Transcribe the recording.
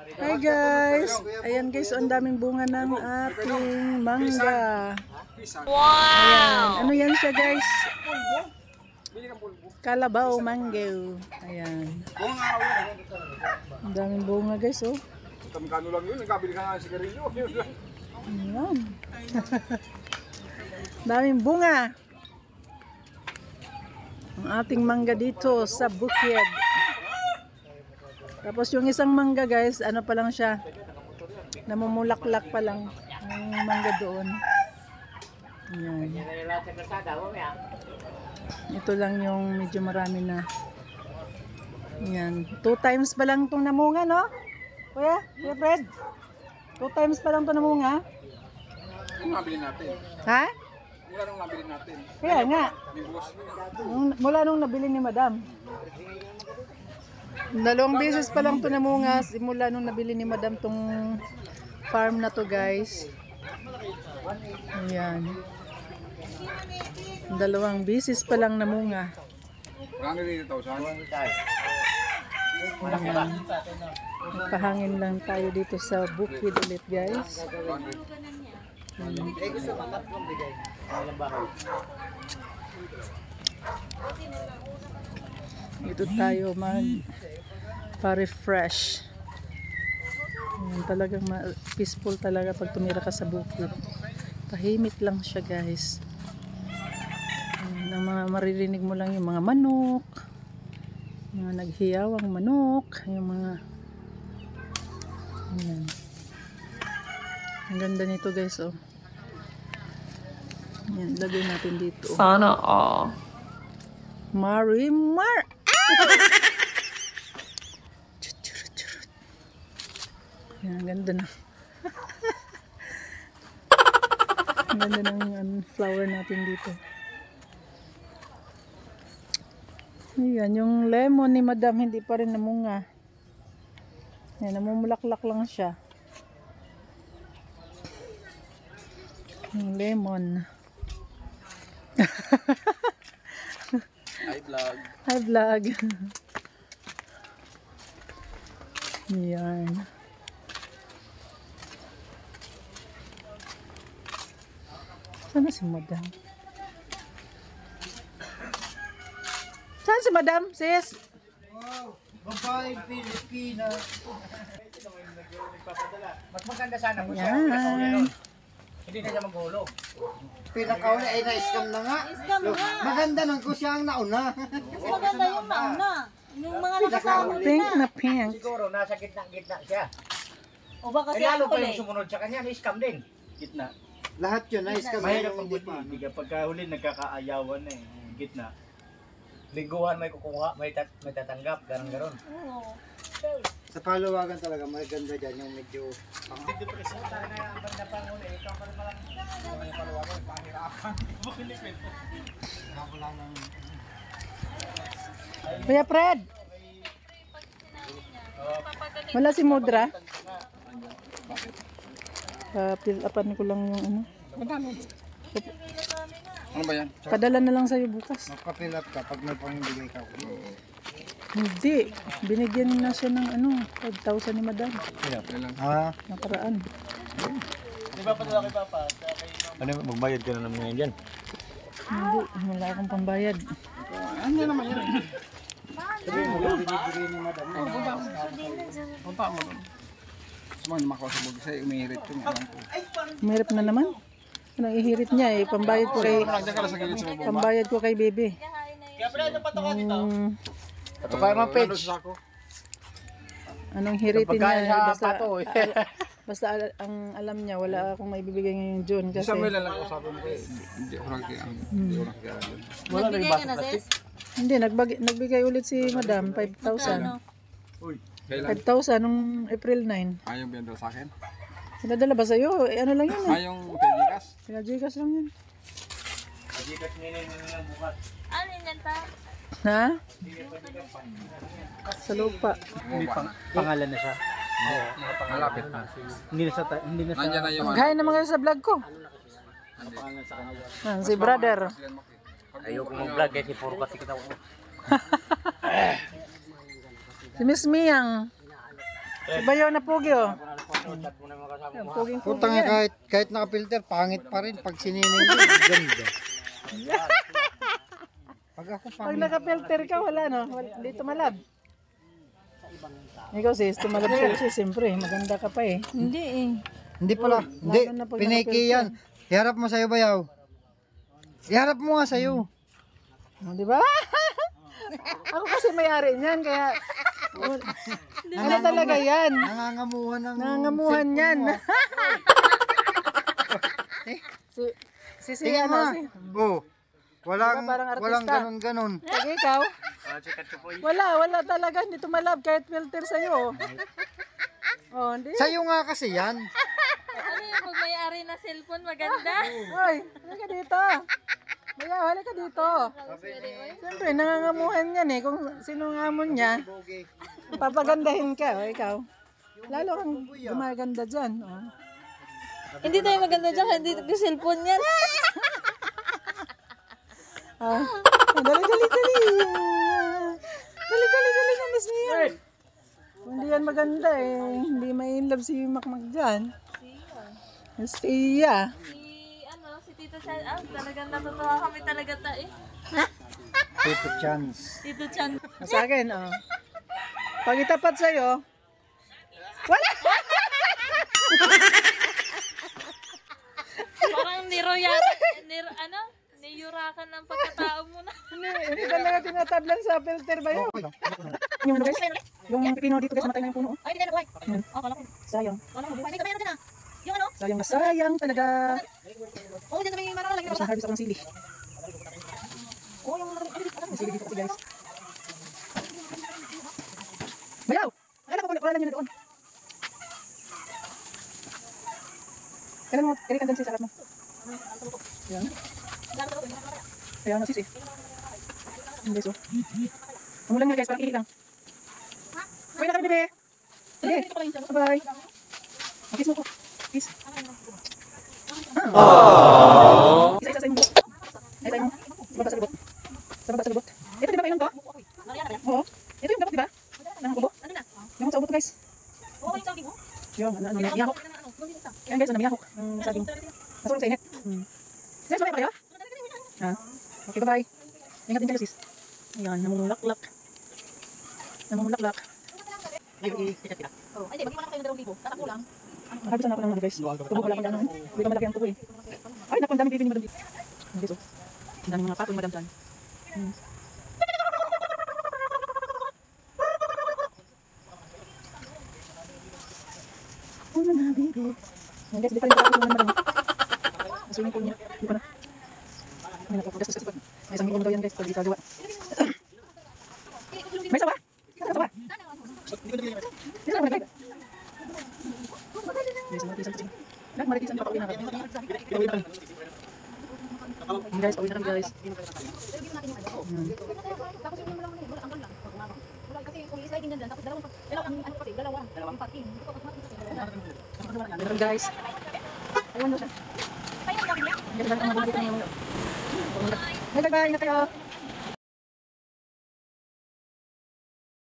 Hi guys! Ayan guys, so ang daming bunga ng ating mangga. Ayan, ano yan siya guys? Kalabaw mango. Ayan. Ang daming bunga guys, oh. Magkano lang yun, nagkabili ka nga ng sigarilyo. Ayan. Daming bunga. Ang ating mangga dito sa bukid. Tapos yung isang mangga guys, ano pa lang siya, namumulaklak pa lang ang mangga doon. Ayan. Ito lang yung medyo marami na. Ayan. 2 times pa lang itong namunga, no? Kuya Fred? 2 times pa lang itong namunga? Ano nabili natin? Ha? Mula nung nabili natin. Kaya nga. Mula nung nabili ni Madam. 2 beses pa lang ito namunga simula nung nabili ni Madam tong farm na to guys. Ayan. 2 beses pa lang namunga. Marami rin ito, saan? Ayan. Pahangin lang tayo dito sa bukid ulit guys. Dito tayo mag pa-refresh. Talagang peaceful talaga pag tumira ka sa bukid. Tahimik lang siya guys. Ang mga maririnig mo lang yung mga manok, mga naghiyawang manok, yung mga ayan. Ang ganda nito guys, oh. Ayan, lagay natin dito. Sana all. Marimar! Ayan, ang ganda na. Ang ganda ng flower natin dito. Ayan, yung lemon ni Madam hindi pa rin namunga. Ayan, namumulaklak lang siya. Yung lemon. Hi vlog. Hi vlog. Ayan. Sana si Madam? Saan si Madam, sis? Wow, babae Pilipina. Mas maganda sana kung siya Ayan. pinakauli nun. Hindi na siya maghulog. Pinakauna ay na-scam na nga. Maganda nun kung siya ang nauna. Maganda yung nauna. Yung mga nakasama Pink na pink. Siguro nasa gitna-gitna siya. O ba kasi Eh lalo ang pa huli? yung sumunod sa kanya, na-scam din. Gitna. Lahat yun na-scam. Mahirap Yung ang hindi buti. pa. Hindi ka pagkahuli nagkakaayawan na eh. Gitna. Lingguhan may kukuha, may tatanggap, garang-garon. Oo. Sa palawagan talaga, maganda dyan yung medyo... Kuya Fred. Wala si Mudra. Fill upan ko lang yung ano. Ano ba yan? Padala na lang sa'yo bukas. Magpapilat ka pag may pangbigay ka. Hindi. Binigyan na siya ng ano, 5,000 ni Madam. Ha? Nakaraan. Di ba padala kay Papa? Ano, magbayad ka na naman ngayon dyan? Hindi. Wala akong pambayad. Ano naman yan? Punta mo doon. Sumang makasabog sa'yo, umihirit yun. Mahirap na naman. Anong ihirit niya eh. Pambayad ko kay, Diyan ka lang sa gilid sa baba. pambayad ko kay Bebe. Kaya pala, ano pato ka dito? Ito kaya mga page. Anong hiritin niya? Basta, eh. basta ang alam niya, wala akong maibibigay ngayong June kasi Samuel lang ako sabi mo eh. Hindi ako nagkikita. Hindi ako nagkikita. Wala na yung Bigay ka na, sis? hindi, nagbigay ulit si Madam 5,000. Kailan? 5,000 nung April 9. Ayaw biyandal sa akin? Sinadala ba sa'yo? Eh, ano lang yun eh. Ayong kay Gikas? Pinajigas lang yun. Kajikat ninin ng bukas. Ano yan pa? Ha? Sa lupa. May pangalan na siya. Malapit na. Hindi na sa... Hindi na sa... Nandiyan na yung Gaya naman kayo sa vlog ko. pangalan sa kanila. Si brother. Ayoko mag-vlog kasi puro patikot ako. Si Miss Miyang. Si Bayaw na pogi oh. Yan, Puta nga kahit naka-filter, pangit pa rin. Pag sininig mo, ganda. Pag ako Pag pangit. naka-filter ka, wala no? Hindi tumalab. Ikaw sis, tumalab siya sis, siyempre. Maganda ka pa eh. Hindi eh. Hindi pala. Hindi. na pag Piniki yan. Iharap mo sa'yo, Bayaw. Iharap mo nga sa'yo. Oh, di ba? Ako kasi may-ari niyan, kaya ano talaga yan? Nangangamuhan ng... Nangangamuhan yan. si Tingnan mo. ano, si Oh. Walang, Diba, parang artista? walang ganon-ganon. pag ikaw, wala talaga, hindi tumalab kahit filter sa'yo. Oh, hindi. Sa'yo nga kasi yan. Ano yung pag may-ari na cellphone maganda? Hoy, halika dito. Bayaw, halika dito. Siyempre, nangangamuhan yan eh. Kung sino ang amon niya, papagandahin ka. O, ikaw. Lalo kang gumaganda dyan. Oh. Hindi tayo maganda dyan, hindi tayo cellphone yan. Ah, dali. Dali na, Miss Mia. Hindi yan maganda eh. Hindi may in love si Makmak dyan. Siya. Si Tito Chan, talagang natutuwa kami talaga tayo. Tito Chance. Tito Chan. Sa akin, oh. Pag itapat sa'yo, wala! Parang niyurakan ng pagkatao mo na. Hindi talaga tinatablan sa filter ba yun? Yung ano guys? Yung pipino dito guys, matay na yung puno. Ay, hindi na buhay. Sayang. May kamay na. Yung ano? Sayang na sayang talaga. Oo, dyan sa may marang lagi. Tapos na-harvest ako ng sili. Oo, yung May sili dito kasi guys. Bayaw! Wala nyo na doon. Kailan mo, kailan ka sa harap mo? Ayan. Ayan na sis eh. Hindi so. Umulan nga guys, parang lang. Uy na kami bebe. Sige, bye. Kiss mo ko. Kiss. Isa-isa sa inyo. Ay tayo mo. Baba sa lubot. Sa baba sa lubot. Ito di ba kayo to? Oo. Ito yung dapat di ba? Nakakubo. Yung sa ubot guys. Yung ano, miyahok. Ayan guys, miyahok. Saging. Nasunog sa init. Sis, mamaya pa kayo? Ha? Okay, bye-bye. Ingat din kayo sis. Ayan, namumulaklak. Ay, di, magiging lang kayo ng 2,000. Tatakbo lang. Harvest na ako ng ano guys. Tubo wala akong gano'n. Hindi ka malaki ang tubo eh. Ay, naku, ang daming pipi ni Madam dito. Okay, so. Ang daming mga patong Madam dyan. Oh, na baby. Ayan guys, di pa rin nakapos naman Madam. Ang swimming pool niya. Di pa na. Ay, naku, gastos kasi pag. May isang milyon daw yan guys, pag di kagawa. May sawa? May sawa? May sawa na guys. Nak, maritisan pa pauwi na kami. Pauwi na kami. Guys, pauwi na kami guys. Meron guys. Ayun mo siya. Bye bye, ingat kayo.